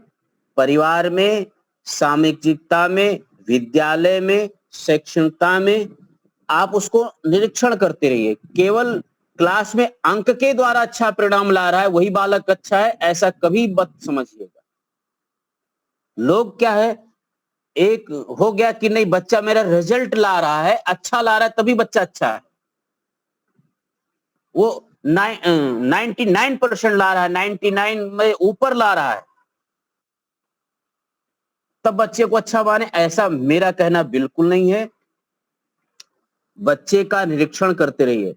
परिवार में, सामाजिकता में, विद्यालय में, शैक्षणिकता में आप उसको निरीक्षण करते रहिए। केवल क्लास में अंक के द्वारा अच्छा परिणाम ला रहा है वही बालक अच्छा है, ऐसा कभी मत समझिएगा। लोग क्या है, एक हो गया कि नहीं बच्चा मेरा रिजल्ट ला रहा है, अच्छा ला रहा है तभी बच्चा अच्छा है। वो 99% ला रहा है, 99 में ऊपर ला रहा है, तब बच्चे को अच्छा माने, ऐसा मेरा कहना बिल्कुल नहीं है। बच्चे का निरीक्षण करते रहिए,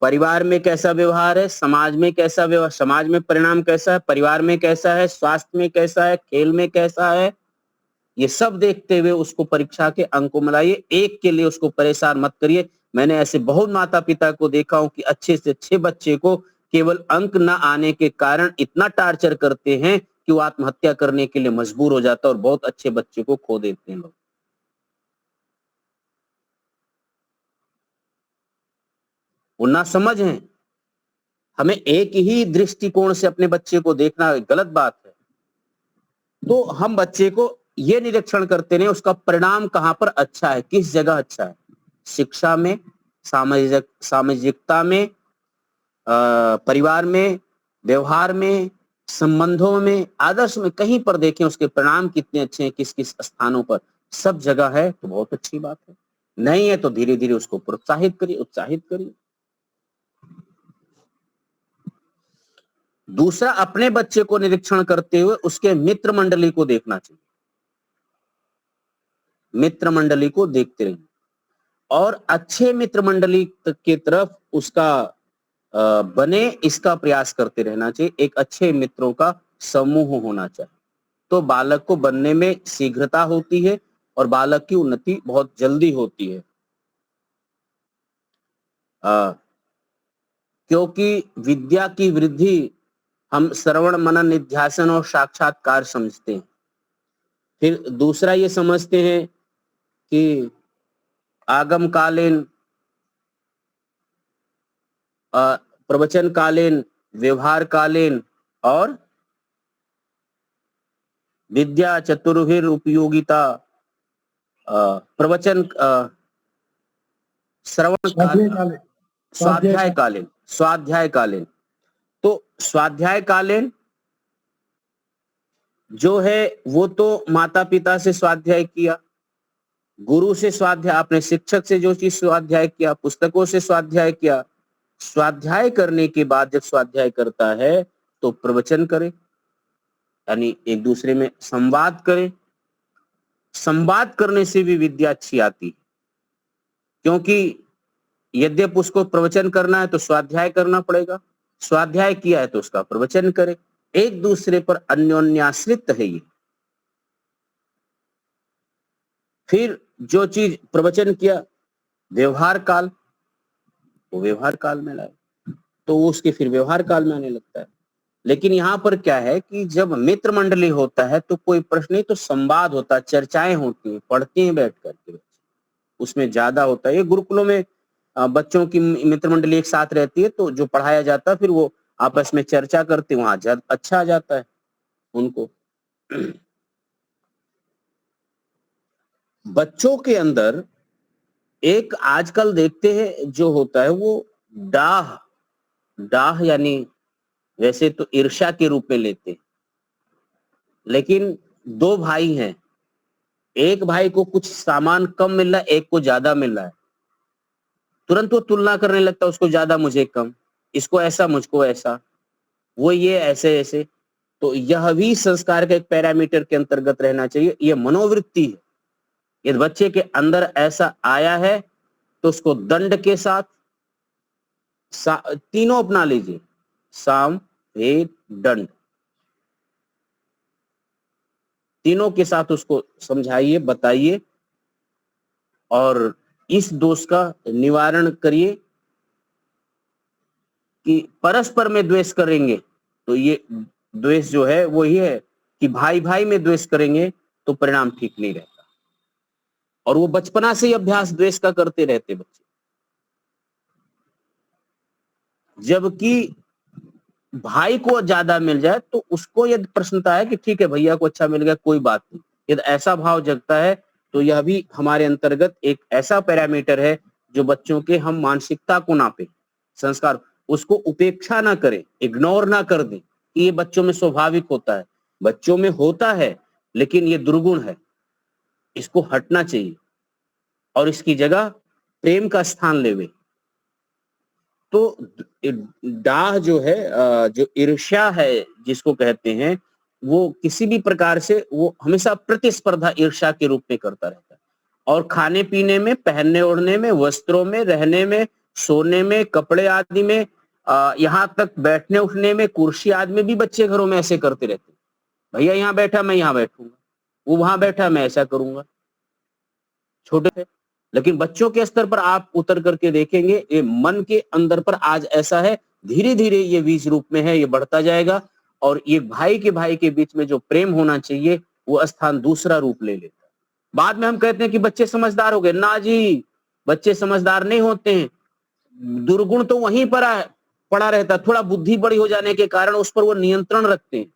परिवार में कैसा व्यवहार है, समाज में कैसा व्यवहार, समाज में परिणाम कैसा है, परिवार में कैसा है, स्वास्थ्य में कैसा है, खेल में कैसा है, ये सब देखते हुए उसको परीक्षा के अंकों में लाइए। एक के लिए उसको परेशान मत करिए। मैंने ऐसे बहुत माता पिता को देखा हूं कि अच्छे से अच्छे बच्चे को केवल अंक न आने के कारण इतना टार्चर करते हैं कि वो आत्महत्या करने के लिए मजबूर हो जाता है और बहुत अच्छे बच्चे को खो देते हैं लोग। वो ना समझ है, हमें एक ही दृष्टिकोण से अपने बच्चे को देखना गलत बात है। तो हम बच्चे को ये निरीक्षण करते रहे उसका परिणाम कहां पर अच्छा है, किस जगह अच्छा है, शिक्षा में, सामाजिकता में, परिवार में, व्यवहार में, संबंधों में, आदर्श में, कहीं पर देखें उसके परिणाम कितने अच्छे हैं, किस किस स्थानों पर, सब जगह है तो बहुत अच्छी बात है। नहीं है तो धीरे धीरे उसको प्रोत्साहित करिए, उत्साहित करिए। दूसरा, अपने बच्चे को निरीक्षण करते हुए उसके मित्र मंडली को देखना चाहिए। मित्र मंडली को देखते रहिए और अच्छे मित्र मंडली के तरफ उसका बने, इसका प्रयास करते रहना चाहिए। एक अच्छे मित्रों का समूह होना चाहिए, तो बालक को बनने में शीघ्रता होती है और बालक की उन्नति बहुत जल्दी होती है। क्योंकि विद्या की वृद्धि हम श्रवण मनन निध्यासन और साक्षात्कार समझते हैं। फिर दूसरा ये समझते हैं कि आगम कालीन, प्रवचन कालीन, व्यवहार कालीन और विद्या चतुर्भिर उपयोगिता, प्रवचन श्रवण कालीन, स्वाध्याय कालीन, स्वाध्याय कालीन। तो स्वाध्याय कालीन जो है वो तो माता पिता से स्वाध्याय किया, गुरु से स्वाध्याय, अपने शिक्षक से जो चीज स्वाध्याय किया, पुस्तकों से स्वाध्याय किया। स्वाध्याय करने के बाद जब स्वाध्याय करता है तो प्रवचन करे, यानी एक दूसरे में संवाद करे। संवाद करने से भी विद्या अच्छी आती, क्योंकि यद्यप उसको प्रवचन करना है तो स्वाध्याय करना पड़ेगा, स्वाध्याय किया है तो उसका प्रवचन करे, एक दूसरे पर अन्योन्याश्रित है ये। फिर जो चीज प्रवचन किया, व्यवहार काल, वो व्यवहार काल में लाए तो वो उसके फिर व्यवहार काल में आने लगता है। लेकिन यहाँ पर क्या है कि जब मित्र मंडली होता है तो कोई प्रश्न नहीं, तो संवाद होता है, चर्चाएं होती हैं, पढ़ते हैं बैठ करके बच्चे, उसमें ज्यादा होता है। ये गुरुकुलों में बच्चों की मित्र मंडली एक साथ रहती है तो जो पढ़ाया जाता है फिर वो आपस में चर्चा करते, वहां अच्छा आ जाता है उनको। बच्चों के अंदर एक आजकल देखते हैं जो होता है वो डाह यानी वैसे तो ईर्ष्या के रूप में लेते, लेकिन दो भाई हैं, एक भाई को कुछ सामान कम मिल रहा है, एक को ज्यादा मिल रहा है, तुरंत वो तुलना करने लगता है, उसको ज्यादा मुझे कम, इसको ऐसा मुझको ऐसा, वो ये ऐसे ऐसे। तो यह भी संस्कार के एक पैरामीटर के अंतर्गत रहना चाहिए, ये मनोवृत्ति है। यदि बच्चे के अंदर ऐसा आया है तो उसको दंड के साथ तीनों अपना लीजिए, साम वेद दंड, तीनों के साथ उसको समझाइए, बताइए और इस दोष का निवारण करिए। कि परस्पर में द्वेष करेंगे तो ये द्वेष जो है वो ही है कि भाई भाई में द्वेष करेंगे तो परिणाम ठीक नहीं रहता, और वो बचपना से ही अभ्यास द्वेष का करते रहते बच्चे। जबकि भाई को ज्यादा मिल जाए तो उसको यदि प्रसन्नता है कि ठीक है भैया को अच्छा मिल गया कोई बात नहीं, यदि ऐसा भाव जगता है तो यह भी हमारे अंतर्गत एक ऐसा पैरामीटर है जो बच्चों के हम मानसिकता को नापे, संस्कार, उसको उपेक्षा ना करें, इग्नोर ना कर दें कि ये बच्चों में स्वाभाविक होता है। बच्चों में होता है लेकिन ये दुर्गुण है, इसको हटना चाहिए और इसकी जगह प्रेम का स्थान लेवे। तो डाह जो है, जो ईर्ष्या है जिसको कहते हैं, वो किसी भी प्रकार से वो हमेशा प्रतिस्पर्धा ईर्ष्या के रूप में करता रहता है। और खाने पीने में, पहनने ओढ़ने में, वस्त्रों में, रहने में, सोने में, कपड़े आदि में, यहाँ तक बैठने उठने में, कुर्सी आदि में भी बच्चे घरों में ऐसे करते रहते हैं। भैया यहाँ बैठा मैं यहाँ बैठूंगा, वो वहां बैठा मैं ऐसा करूंगा। छोटे थे, लेकिन बच्चों के स्तर पर आप उतर करके देखेंगे, ये मन के अंदर पर आज ऐसा है, धीरे धीरे ये बीज रूप में है, ये बढ़ता जाएगा और ये भाई के बीच में जो प्रेम होना चाहिए वो स्थान दूसरा रूप ले लेता है। बाद में हम कहते हैं कि बच्चे समझदार हो गए। ना जी, बच्चे समझदार नहीं होते हैं, दुर्गुण तो वहीं पर पड़ा रहता है। थोड़ा बुद्धि बड़ी हो जाने के कारण उस पर वो नियंत्रण रखते हैं,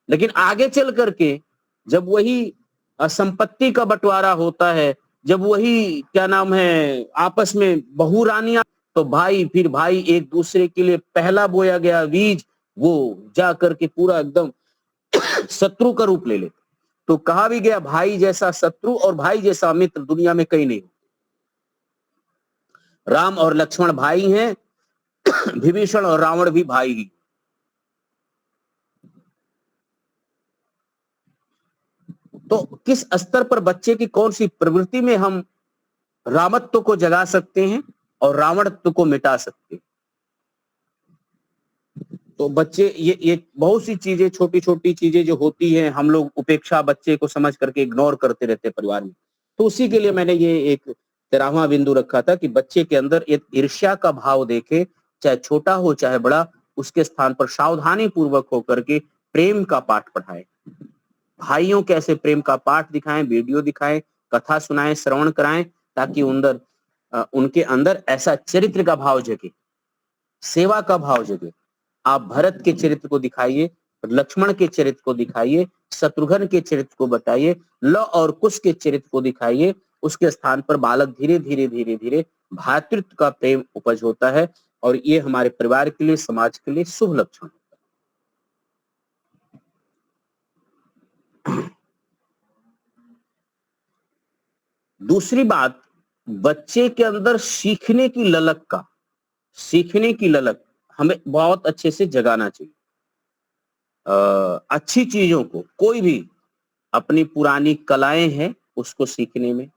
लेकिन आगे चल करके जब वही संपत्ति का बंटवारा होता है, जब वही क्या नाम है आपस में बहू रानियां, तो फिर भाई एक दूसरे के लिए पहला बोया गया बीज वो जा करके पूरा एकदम शत्रु का रूप ले लेते। तो कहा भी गया, भाई जैसा शत्रु और भाई जैसा मित्र दुनिया में कहीं नहीं। राम और लक्ष्मण भाई हैं, विभीषण और रावण भी भाई ही। तो किस स्तर पर बच्चे की कौन सी प्रवृत्ति में हम रामत्व को जगा सकते हैं और रावणत्व को मिटा सकते हैं। तो बच्चे ये बहुत सी चीजें, छोटी छोटी चीजें जो होती हैं, हम लोग उपेक्षा बच्चे को समझ करके इग्नोर करते रहते परिवार में। तो उसी के लिए मैंने ये एक 13वां बिंदु रखा था कि बच्चे के अंदर एक ईर्ष्या का भाव देखे, चाहे छोटा हो चाहे बड़ा, उसके स्थान पर सावधानी पूर्वक होकर के प्रेम का पाठ पढ़ाए। भाइयों के ऐसे प्रेम का पाठ दिखाएं, वीडियो दिखाएं, कथा सुनाएं, श्रवण कराएं, ताकि उनके अंदर ऐसा चरित्र का भाव जगे, सेवा का भाव जगे। आप भरत के चरित्र को दिखाइए, लक्ष्मण के चरित्र को दिखाइए, शत्रुघ्न के चरित्र को बताइए, लव और कुश के चरित्र को दिखाइए। उसके स्थान पर बालक धीरे धीरे धीरे धीरे भ्रातृत्व का प्रेम उपज होता है और ये हमारे परिवार के लिए, समाज के लिए शुभ लक्षण होता है। दूसरी बात, बच्चे के अंदर सीखने की ललक हमें बहुत अच्छे से जगाना चाहिए। अच्छी चीजों को, कोई भी अपनी पुरानी कलाएं हैं उसको सीखने में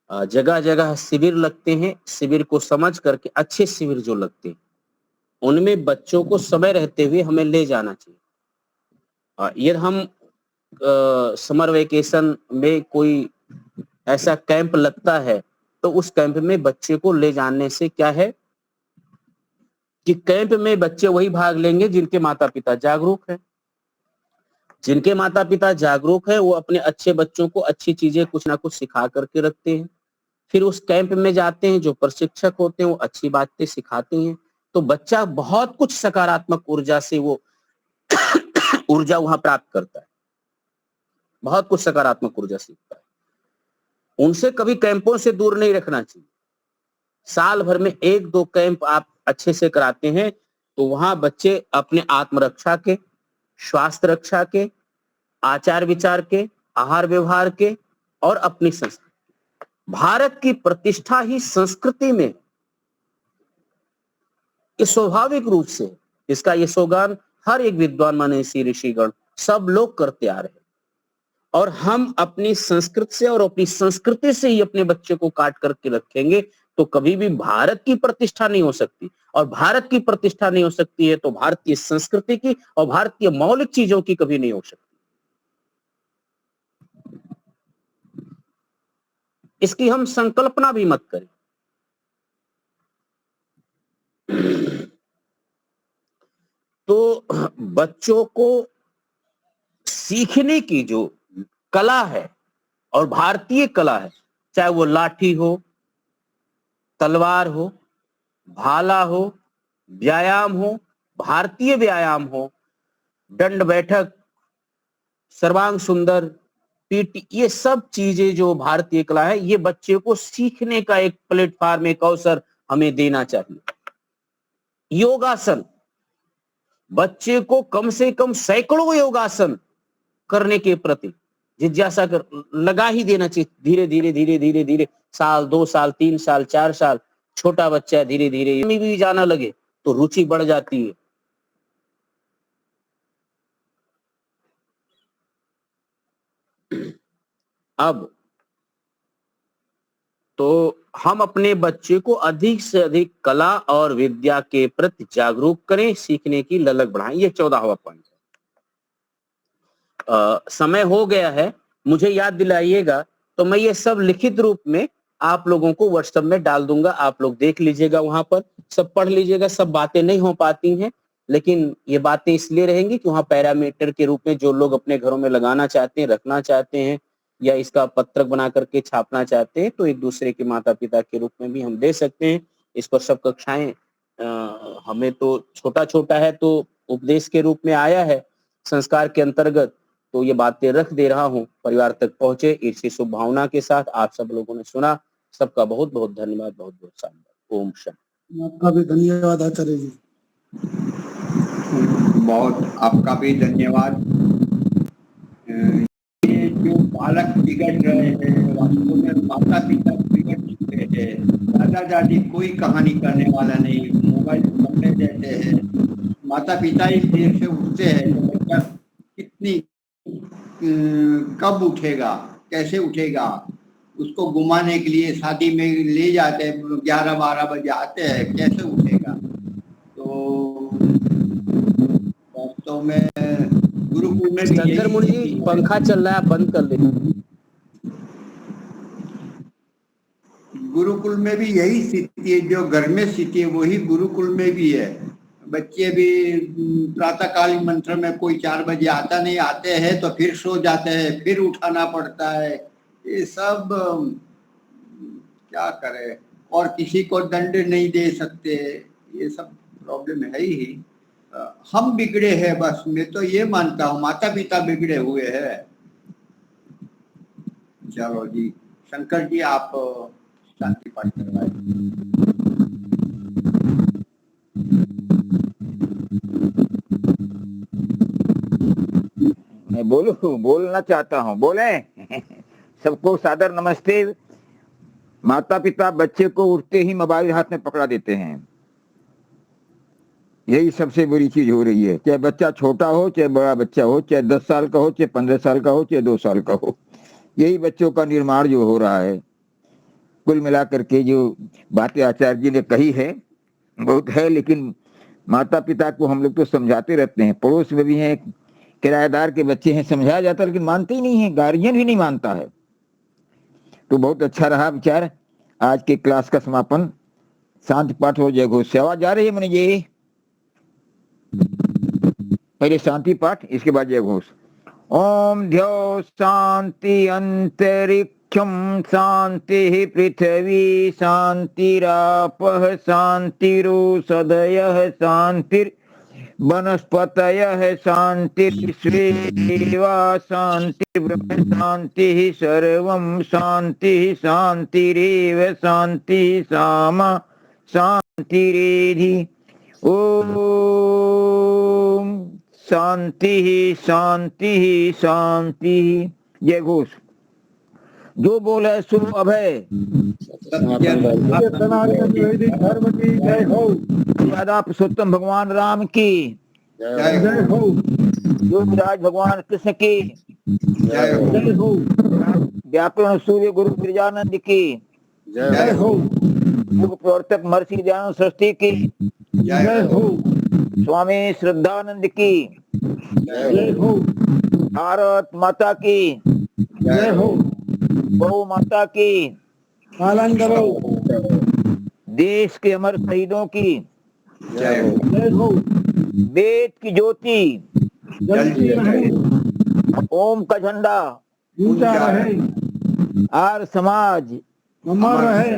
जगह जगह शिविर लगते हैं। शिविर को समझ करके, अच्छे शिविर जो लगते हैं उनमें बच्चों को समय रहते हुए हमें ले जाना चाहिए। यदि हम समर वेकेशन में कोई ऐसा कैंप लगता है तो उस कैंप में बच्चे को ले जाने से क्या है कि कैंप में बच्चे वही भाग लेंगे जिनके माता पिता जागरूक हैं। जिनके माता पिता जागरूक हैं वो अपने अच्छे बच्चों को अच्छी चीजें कुछ ना कुछ सिखा करके रखते हैं। फिर उस कैंप में जाते हैं, जो प्रशिक्षक होते हैं वो अच्छी बातें सिखाते हैं, तो बच्चा बहुत कुछ सकारात्मक ऊर्जा से वो ऊर्जा वहां प्राप्त करता है, बहुत कुछ सकारात्मक ऊर्जा सीखता है। उनसे कभी कैंपों से दूर नहीं रखना चाहिए। साल भर में 1-2 कैंप आप अच्छे से कराते हैं तो वहां बच्चे अपने आत्मरक्षा के, स्वास्थ्य रक्षा के, आचार विचार के, आहार व्यवहार के और अपनी संस्कृति, भारत की प्रतिष्ठा ही संस्कृति में, इस स्वाभाविक रूप से इसका यशोगान हर एक विद्वान मनीषी ऋषिगण सब लोग करते आ रहे हैं। और हम अपनी संस्कृति से और अपनी संस्कृति से ही अपने बच्चे को काट करके रखेंगे तो कभी भी भारत की प्रतिष्ठा नहीं हो सकती। और भारत की प्रतिष्ठा नहीं हो सकती है तो भारतीय संस्कृति की और भारतीय मौलिक चीजों की कभी नहीं हो सकती। इसकी हम संकल्पना भी मत करें। तो बच्चों को सीखने की जो कला है और भारतीय कला है, चाहे वो लाठी हो, तलवार हो, भाला हो, व्यायाम हो, भारतीय व्यायाम हो, दंड बैठक, सर्वांग सुंदर, पीटी, ये सब चीजें जो भारतीय कला है, ये बच्चे को सीखने का एक प्लेटफॉर्म, एक अवसर हमें देना चाहिए। योगासन, बच्चे को कम से कम सैकड़ों योगासन करने के प्रति जिज्ञासा कर लगा ही देना चाहिए। धीरे धीरे धीरे धीरे धीरे साल 2 साल 3 साल 4 साल छोटा बच्चा है, धीरे धीरे भी जाना लगे तो रुचि बढ़ जाती है। अब तो हम अपने बच्चे को अधिक से अधिक कला और विद्या के प्रति जागरूक करें, सीखने की ललक बढ़ाएं। ये 14वां पॉइंट है। समय हो गया है, मुझे याद दिलाइएगा तो मैं ये सब लिखित रूप में आप लोगों को व्हाट्सएप में डाल दूंगा, आप लोग देख लीजिएगा, वहां पर सब पढ़ लीजिएगा। सब बातें नहीं हो पाती हैं, लेकिन ये बातें इसलिए रहेंगी कि वहाँ पैरामीटर के रूप में जो लोग अपने घरों में लगाना चाहते हैं, रखना चाहते हैं या इसका पत्रक बना करके छापना चाहते हैं तो एक दूसरे के माता पिता के रूप में भी हम दे सकते हैं। इस पर सब कक्षाएं हमें तो छोटा छोटा है तो उपदेश के रूप में आया है संस्कार के अंतर्गत, तो ये बातें रख दे रहा हूँ, परिवार तक पहुंचे इसी शुभ भावना के साथ। आप सब लोगों ने सुना, सबका बहुत बहुत धन्यवाद, बहुत बहुत साधुवाद। ओम शांति। आपका भी धन्यवाद आचार्य जी। बहुत आपका भी धन्यवाद। ये जो बालक बिगड़ रहे हैं वास्तव में माता पिता बिगड़ चुके हैं। दादा दादी कोई कहानी करने वाला नहीं, मोबाइल पकड़े देते हैं। माता पिता इस देर से उठते हैं तो बच्चा कितनी कब उठेगा, कैसे उठेगा, उसको घुमाने के लिए शादी में ले जाते हैं, 11-12 बजे आते हैं, कैसे उठेगा। तो वास्तव में गुरुकुल में शंकर मुनि जी पंखा चल रहा है, बंद कर ले। गुरुकुल में भी यही स्थिति है, जो घर में स्थिति है वही गुरुकुल में भी है। बच्चे भी प्रातःकालीन मंत्र में कोई 4 बजे आता नहीं, आते हैं तो फिर सो जाते हैं, फिर उठाना पड़ता है। ये सब क्या करे, और किसी को दंड नहीं दे सकते, ये सब प्रॉब्लम है ही। हम बिगड़े हैं बस, मैं तो ये मानता हूँ माता पिता बिगड़े हुए हैं। चलो जी, शंकर जी आप शांति पाठ करवाएं। मैं बोलना चाहता हूँ, बोले। सबको सादर नमस्ते। माता पिता बच्चे को उठते ही मोबाइल हाथ में पकड़ा देते हैं, यही सबसे बुरी चीज हो रही है। चाहे बच्चा छोटा हो, चाहे बड़ा बच्चा हो, चाहे 10 साल का हो, चाहे 15 साल का हो, चाहे 2 साल का हो, यही बच्चों का निर्माण जो हो रहा है। कुल मिलाकर के जो बातें आचार्य जी ने कही है बहुत है, लेकिन माता पिता को हम लोग तो समझाते रहते हैं। पड़ोस में भी हैं, किराएदार के बच्चे हैं, समझाया जाता है लेकिन मानते ही नहीं है, गार्जियन भी नहीं मानता है। तो बहुत अच्छा रहा विचार। आज के क्लास का समापन शांति पाठ हो जय घोष से आवाज जा रही है मैंने जी। पहले शांति पाठ, इसके बाद जय घोष। ओम ध्यो शांति अंतरिक्षम शांति पृथ्वी शांतिरापः शांतिरोषधयः शांतिर वनस्पतयः शांतिर्विश्वेवा शांतिर्ब्रह्म शांतिः सर्वं शांतिः शांतिरेव शांतिः सामा शांतिरेधि। ओम शांति शांति शांति। जय घोष। जो बोले शुभ अभय। राधा पुरुषोत्तम भगवान राम की जय हो। योगराज भगवान कृष्ण की जय हो। व्याकरण सूर्य गुरु गिरिजानंद की जय हो। युग प्रवर्तक महर्षि दयानंद सरस्वती की जय हो। स्वामी श्रद्धानंद की जय हो। भारत माता की जय हो। गौ माता की पालन करो। देश के अमर शहीदों की जय हो। जय हो। वेद की ज्योति जलती रहे, ओम का झंडा ऊंचा रहे, आर्य समाज अमर रहे,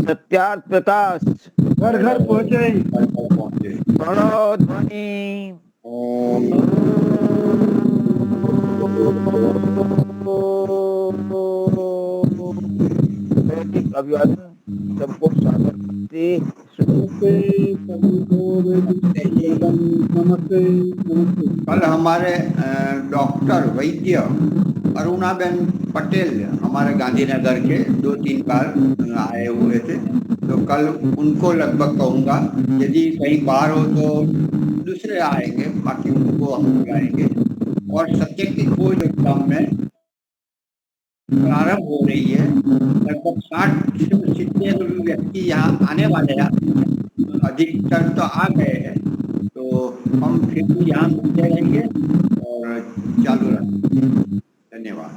सत्यार्थ प्रकाश घर घर पहुँचे। प्रणव ध्वनि। अभिवादन सबको सादर से सभी को नमस्ते नमस्ते। कल हमारे डॉक्टर वैद्य अरुणाबेन पटेल हमारे गांधीनगर के 2-3 बार आए हुए थे, तो कल उनको लगभग कहूँगा, यदि कहीं बाहर हो तो दूसरे आएंगे, बाकी उनको हम बुलाएंगे। और सत्य की खोज एग्जाम में प्रारंभ हो रही है, लगभग 60 से 70 व्यक्ति यहाँ आने वाले हैं, अधिकतर तो आ गए हैं, तो हम फिर भी यहाँ मिलते रहेंगे और चालू रहेंगे। धन्यवाद।